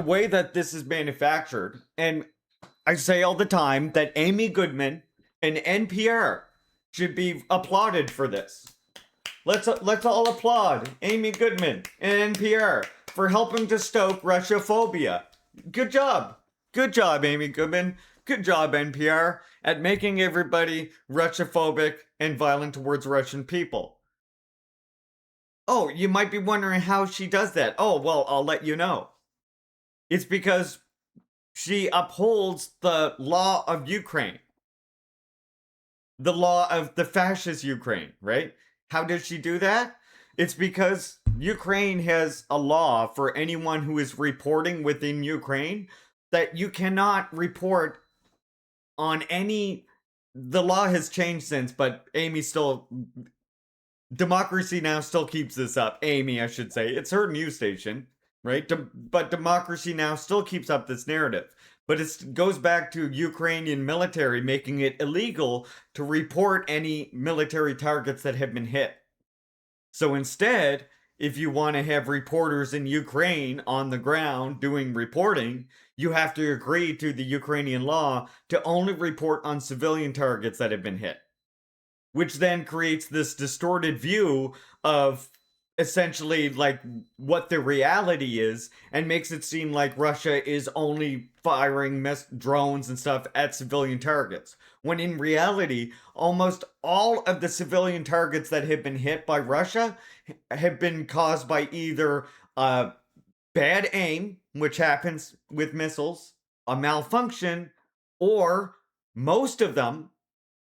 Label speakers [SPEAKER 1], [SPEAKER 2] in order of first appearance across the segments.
[SPEAKER 1] way that this is manufactured, and I say all the time that Amy Goodman and NPR should be applauded for this. Let's all applaud Amy Goodman and NPR for helping to stoke Russia-phobia. Good job. Good job, Amy Goodman. Good job, NPR, at making everybody Russia-phobic and violent towards Russian people. Oh, you might be wondering how she does that. Oh, well, I'll let you know. It's because she upholds the law of Ukraine, the law of the fascist Ukraine, right? How does she do that? It's because Ukraine has a law for anyone who is reporting within Ukraine that you cannot report on any. The law has changed since, but Amy still. Democracy Now! Still keeps this up. Amy, I should say. It's her news station, right? But Democracy Now! Still keeps up this narrative. But it goes back to Ukrainian military making it illegal to report any military targets that have been hit. So instead, if you want to have reporters in Ukraine on the ground doing reporting, you have to agree to the Ukrainian law to only report on civilian targets that have been hit, which then creates this distorted view of essentially like what the reality is and makes it seem like Russia is only firing drones and stuff at civilian targets, when in reality almost all of the civilian targets that have been hit by Russia have been caused by either bad aim, which happens with missiles, a malfunction, or most of them,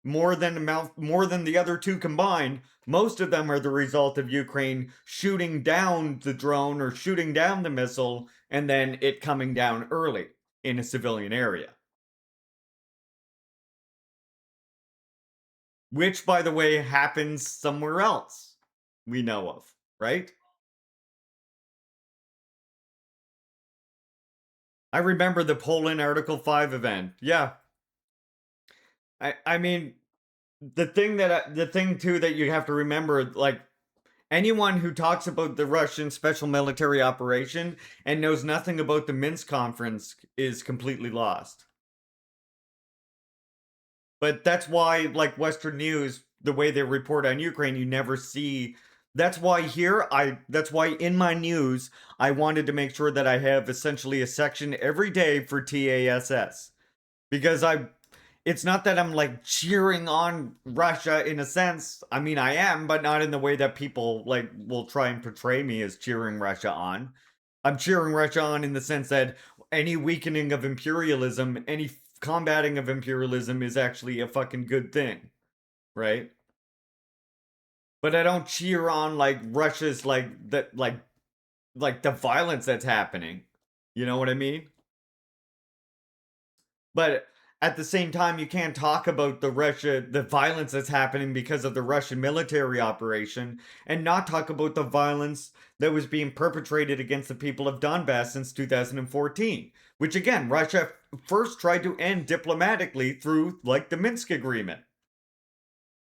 [SPEAKER 1] more than the other two combined, most of them are the result of Ukraine shooting down the drone or shooting down the missile and then it coming down early in a civilian area. Which, by the way, happens somewhere else we know of, right? I remember the Poland Article 5 event. Yeah. I mean, the thing too that you have to remember, like, anyone who talks about the Russian special military operation and knows nothing about the Minsk conference is completely lost. But that's why, like, Western news, the way they report on Ukraine, you never see. That's why that's why in my news, I wanted to make sure that I have essentially a section every day for TASS. Because it's not that I'm like cheering on Russia in a sense. I mean, I am, but not in the way that people like will try and portray me as cheering Russia on. I'm cheering Russia on in the sense that any weakening of imperialism, any combating of imperialism is actually a fucking good thing, right? But I don't cheer on like Russia's like that like the violence that's happening. You know what I mean? But at the same time, you can't talk about the violence that's happening because of the Russian military operation, and not talk about the violence that was being perpetrated against the people of Donbass since 2014, which again, Russia first tried to end diplomatically through like the Minsk agreement.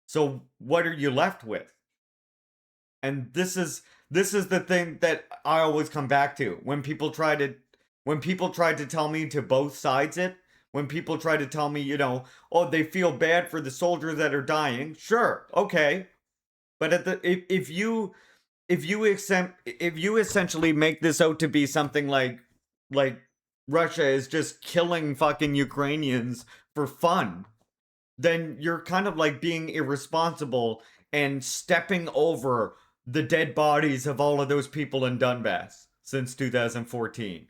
[SPEAKER 1] So what are you left with? And this is the thing that I always come back to when people try to tell me to both sides it, when people try to tell me, oh, they feel bad for the soldiers that are dying. Sure, okay. But if you essentially make this out to be something like Russia is just killing fucking Ukrainians for fun, then you're kind of like being irresponsible and stepping over the dead bodies of all of those people in Donbass since 2014.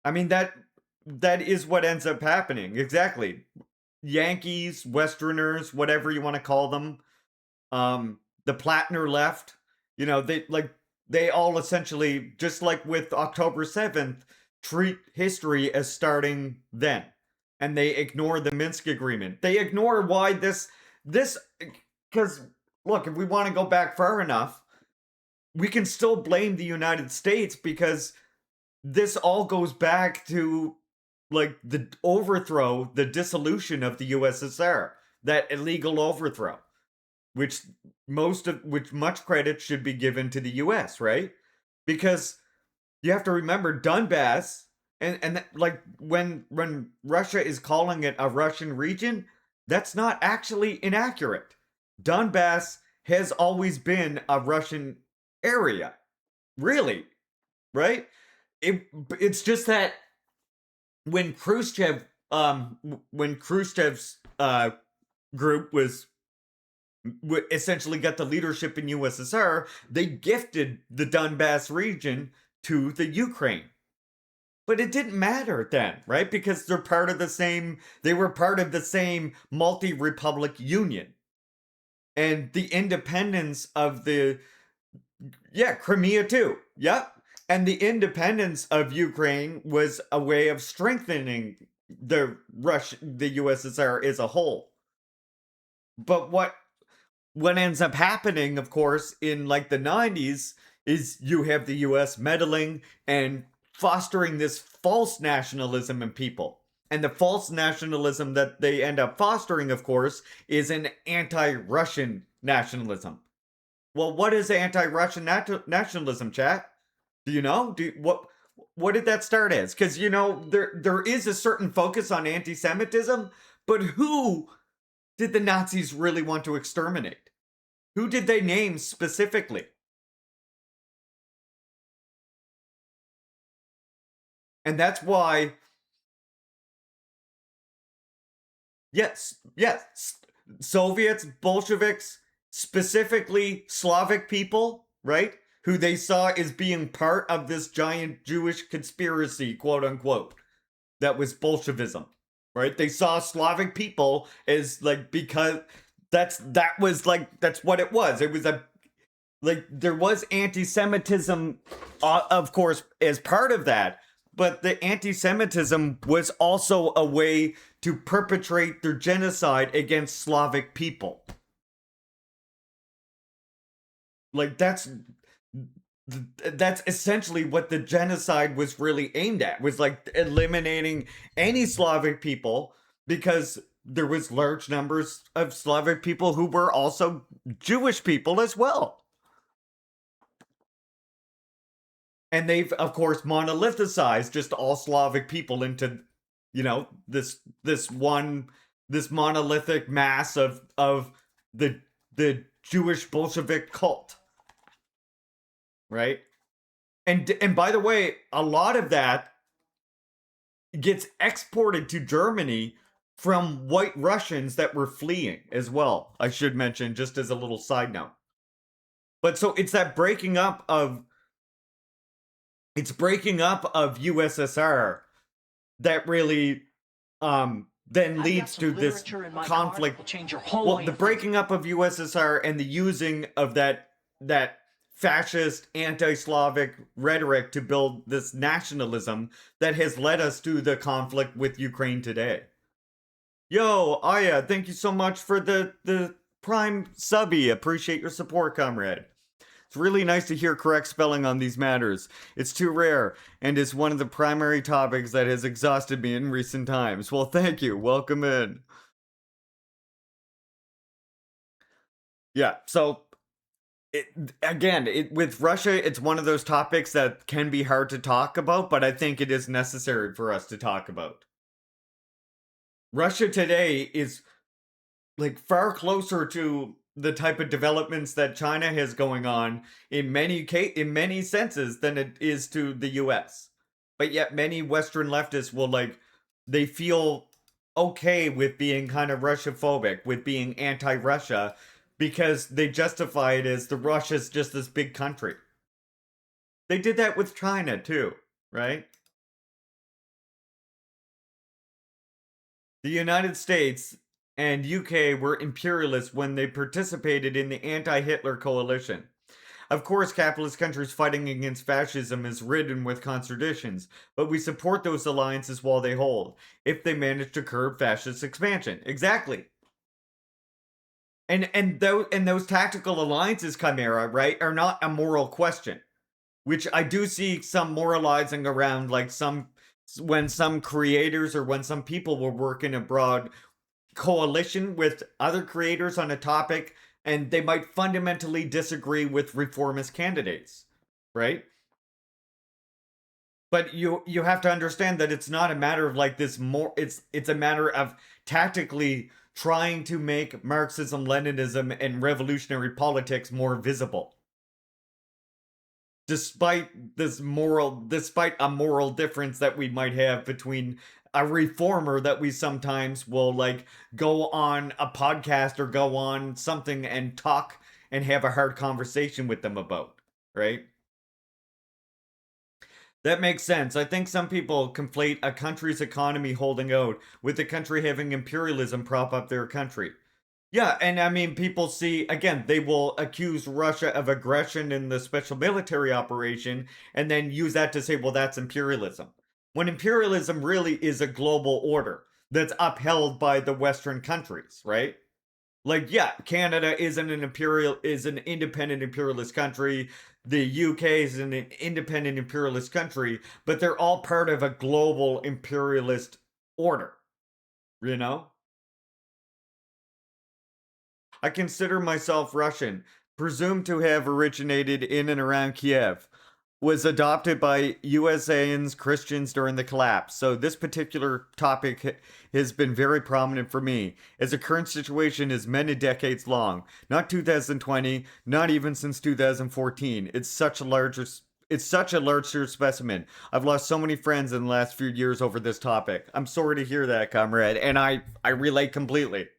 [SPEAKER 1] I mean that is what ends up happening. Exactly. Yankees, Westerners, whatever you want to call them, the Platner left, they all essentially, just like with October 7th, treat history as starting then. And they ignore the Minsk agreement. They ignore why this because look, if we want to go back far enough, we can still blame the United States because this all goes back to like the overthrow, the dissolution of the USSR, that illegal overthrow, which much credit should be given to the US, right? Because You have to remember Donbass, and like when Russia is calling it a Russian region, that's not actually inaccurate. Donbass has always been a Russian area, really, right? It it's just that when Khrushchev's group was essentially got the leadership in USSR, they gifted the Donbass region to the Ukraine. But it didn't matter then, right? Because they were part of the same multi-republic union. And the independence of Crimea too. Yep. And the independence of Ukraine was a way of strengthening the USSR as a whole. But what ends up happening, of course, in like the 90s is you have the US meddling and fostering this false nationalism in people. And the false nationalism that they end up fostering, of course, is an anti-Russian nationalism. Well, what is anti-Russian nationalism, chat? Do you know? What did that start as? Because there is a certain focus on anti-Semitism, but who did the Nazis really want to exterminate? Who did they name specifically? And that's why, yes, Soviets, Bolsheviks, specifically Slavic people, right? Who they saw as being part of this giant Jewish conspiracy, quote unquote, that was Bolshevism, right? They saw Slavic people as like, because that's what it was. It was there was anti-Semitism, of course, as part of that, but the anti-Semitism was also a way to perpetrate their genocide against Slavic people. Like that's essentially what the genocide was really aimed at, was like eliminating any Slavic people, because there was large numbers of Slavic people who were also Jewish people as well. And they've, of course, monolithicized just all Slavic people into, this monolithic mass of the Jewish Bolshevik cult, right? And by the way, a lot of that gets exported to Germany from white Russians that were fleeing as well. I should mention, just as a little side note. But so it's that breaking up of USSR that really then leads to this conflict. Well, the breaking up of USSR and the using of that fascist anti-Slavic rhetoric to build this nationalism that has led us to the conflict with Ukraine today. Yo, Aya, thank you so much for the prime subby. Appreciate your support, comrade. It's really nice to hear correct spelling on these matters. It's too rare, and is one of the primary topics that has exhausted me in recent times. Well, thank you. Welcome in. Yeah, so with Russia, it's one of those topics that can be hard to talk about, but I think it is necessary for us to talk about. Russia today is like far closer to the type of developments that China has going on in many senses than it is to the US. But yet many Western leftists will they feel okay with being kind of Russia-phobic, with being anti-Russia, because they justify it as the Russia's just this big country. They did that with China too, right? The United States and UK were imperialists when they participated in the anti-Hitler coalition. Of course, capitalist countries fighting against fascism is ridden with contradictions, but we support those alliances while they hold, if they manage to curb fascist expansion. Exactly. And those tactical alliances, Chimera, right, are not a moral question. Which I do see some moralizing around, when some creators or when some people will work in a broad coalition with other creators on a topic, and they might fundamentally disagree with reformist candidates, right? But you have to understand that it's not a matter of like this more it's a matter of tactically trying to make Marxism, Leninism, and revolutionary politics more visible. Despite a moral difference that we might have between a reformer that we sometimes will like go on a podcast or go on something and talk and have a hard conversation with them about, right? That makes sense. I think some people conflate a country's economy holding out with the country having imperialism prop up their country. Yeah, and I mean, people see, again, they will accuse Russia of aggression in the special military operation and then use that to say, well, that's imperialism. When imperialism really is a global order that's upheld by the Western countries, right? Like, yeah, Canada is an independent imperialist country. The UK is an independent imperialist country, but they're all part of a global imperialist order, you know? I consider myself Russian, presumed to have originated in and around Kiev. Was adopted by USANs Christians during the collapse. So this particular topic has been very prominent for me, as the current situation is many decades long. Not 2020, not even since 2014. It's such a larger specimen. I've lost so many friends in the last few years over this topic. I'm sorry to hear that, comrade, and I relate completely.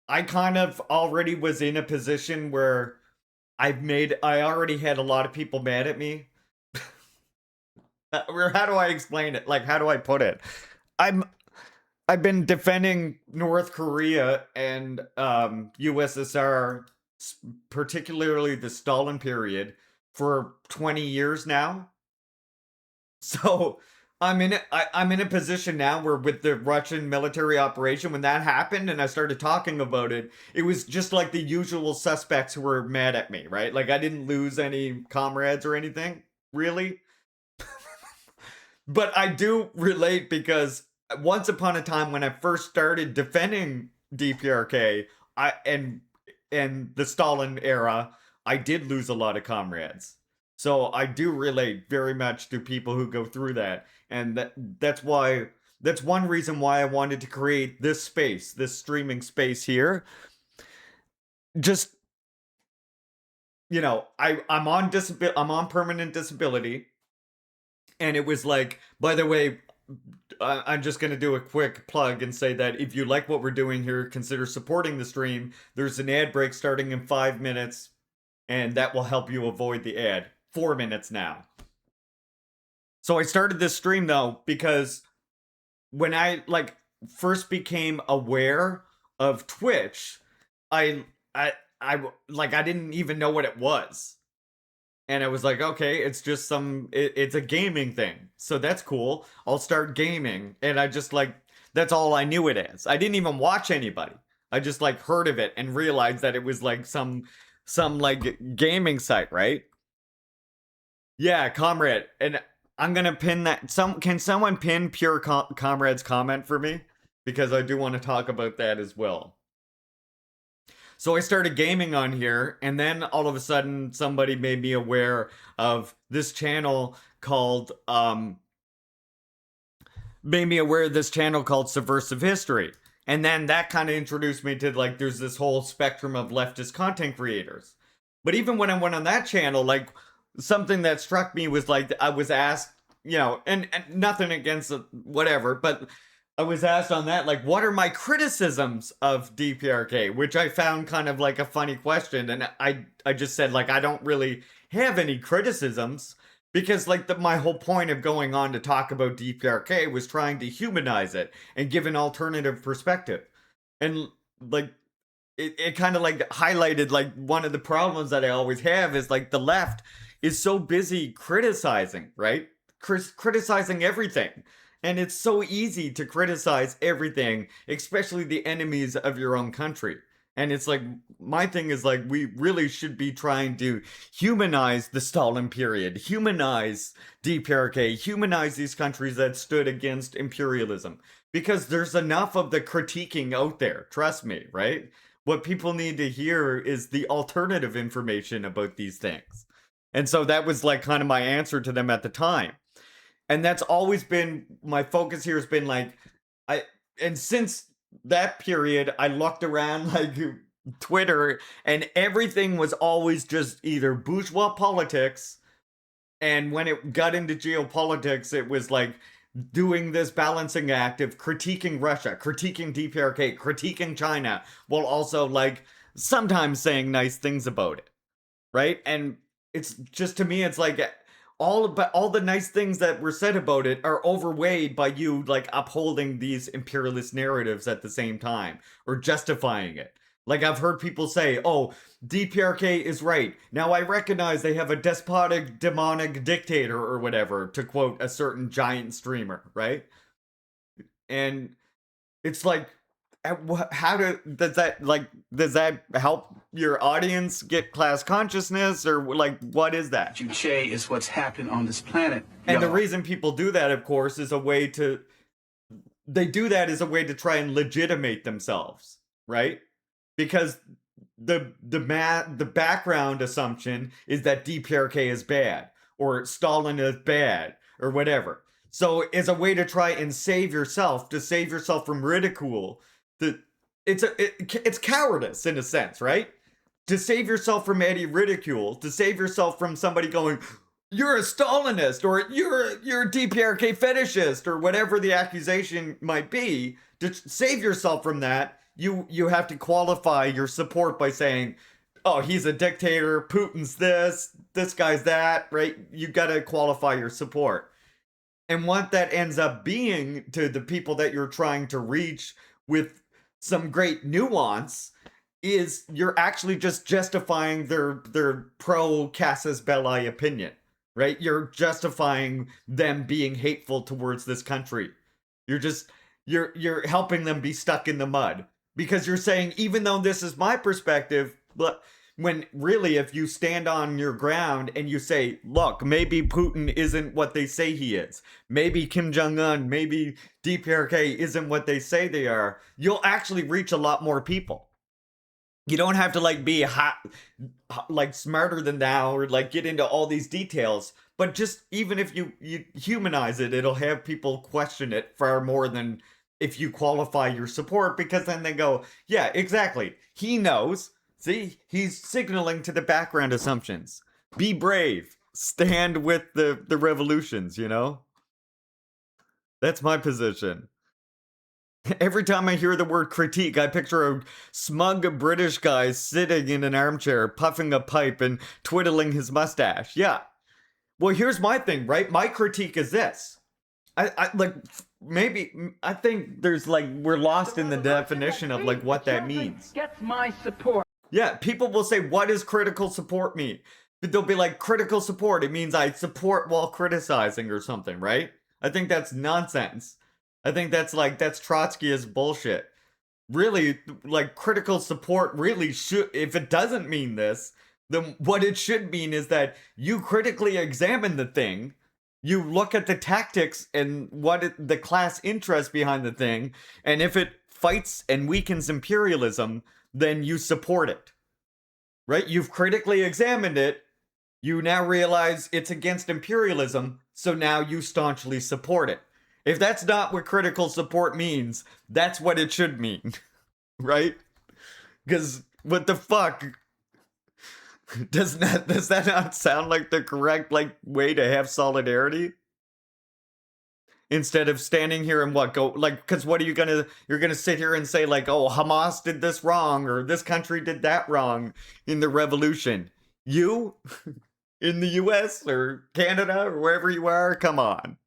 [SPEAKER 1] I kind of already was in a position where I already had a lot of people mad at me. Or how do I explain it? Like, how do I put it? I'm I've been defending North Korea and USSR, particularly the Stalin period, for 20 years now. So I'm in a position now where with the Russian military operation, when that happened and I started talking about it, it was just like the usual suspects who were mad at me, right? Like I didn't lose any comrades or anything, really. But I do relate because once upon a time when I first started defending DPRK, I and the Stalin era, I did lose a lot of comrades. So I do relate very much to people who go through that. And that's one reason why I wanted to create this space, this streaming space here. Just, I'm on permanent disability, and it was like, by the way, I'm just going to do a quick plug and say that if you like what we're doing here, consider supporting the stream. There's an ad break starting in 5 minutes, and that will help you avoid the ad. 4 minutes now. So I started this stream though because when I like first became aware of Twitch, I I didn't even know what it was. And I was like, okay, it's just it's a gaming thing. So that's cool. I'll start gaming. And I just like, that's all I knew it as. I didn't even watch anybody. I just like heard of it and realized that it was like some like gaming site, right? Yeah, comrade. And I'm gonna pin that. Can someone pin Pure Comrade's comment for me? Because I do want to talk about that as well. So I started gaming on here, and then all of a sudden, somebody made me aware of this channel called Subversive History. And then that kind of introduced me to like there's this whole spectrum of leftist content creators. But even when I went on that channel, like something that struck me was like I was asked, and nothing against whatever, but I was asked on that, like, what are my criticisms of DPRK? Which I found kind of like a funny question. And I just said, like, I don't really have any criticisms because, like, my whole point of going on to talk about DPRK was trying to humanize it and give an alternative perspective. And, like, it kind of like highlighted, like, one of the problems that I always have is, like, the left is so busy criticizing, right? Criticizing everything. And it's so easy to criticize everything, especially the enemies of your own country. And it's like, my thing is like, we really should be trying to humanize the Stalin period, humanize DPRK, humanize these countries that stood against imperialism. Because there's enough of the critiquing out there, trust me, right? What people need to hear is the alternative information about these things. And so that was like kind of my answer to them at the time. And that's always been my focus here has been like I and since that period I looked around like Twitter and everything was always just either bourgeois politics, and when it got into geopolitics it was like doing this balancing act of critiquing Russia, critiquing DPRK, critiquing China, while also like sometimes saying nice things about it, right? And it's just to me, it's like all the nice things that were said about it are overweighed by you like upholding these imperialist narratives at the same time or justifying it. Like I've heard people say, "Oh, DPRK is right. Now I recognize they have a despotic, demonic dictator or whatever," to quote a certain giant streamer, right? And it's like does that help your audience get class consciousness, or like what is that?
[SPEAKER 2] Juche is what's happening on this planet.
[SPEAKER 1] And the reason people do that, of course, is a way to try and legitimate themselves, right? Because the background assumption is that DPRK is bad or Stalin is bad or whatever. So as a way to try and save yourself, from ridicule, it's cowardice in a sense, right? To save yourself from any ridicule, to save yourself from somebody going, "You're a Stalinist," or you're a DPRK fetishist," or whatever the accusation might be. To save yourself from that, you have to qualify your support by saying, "Oh, he's a dictator, Putin's this guy's that," right? You got to qualify your support. And what that ends up being to the people that you're trying to reach with some great nuance is you're actually just justifying their pro Casus Belli opinion, right? You're justifying them being hateful towards this country. You're helping them be stuck in the mud because you're saying, even though this is my perspective, but when really, if you stand on your ground and you say, "Look, maybe Putin isn't what they say he is. Maybe Kim Jong-un, maybe DPRK isn't what they say they are," you'll actually reach a lot more people. You don't have to like be like smarter than thou or like get into all these details, but just even if you humanize it, it'll have people question it far more than if you qualify your support, because then they go, "Yeah, exactly. He knows. See, he's signaling to the background assumptions. Be brave. Stand with the revolutions, you know?" That's my position. Every time I hear the word critique, I picture a smug British guy sitting in an armchair, puffing a pipe and twiddling his mustache. Yeah. Well, here's my thing, right? My critique is this. I like maybe I think there's like we're lost in the definition of like what that means.
[SPEAKER 2] Gets my support.
[SPEAKER 1] Yeah, people will say, "What does critical support mean?" But they'll be like, "Critical support, it means I support while criticizing," or something, right? I think that's nonsense. I think that's Trotskyist bullshit. Really, like, critical support really should, if it doesn't mean this, then what it should mean is that you critically examine the thing, you look at the tactics and the class interest behind the thing, and if it fights and weakens imperialism, then you support it, right? You've critically examined it. You now realize it's against imperialism, so now you staunchly support it. If that's not what critical support means, that's what it should mean, right? Because what the fuck? Does that not sound like the correct like way to have solidarity? Instead of standing here and because what are you're gonna sit here and say like, "Oh, Hamas did this wrong," or "This country did that wrong in the revolution." You in the US or Canada or wherever you are, come on.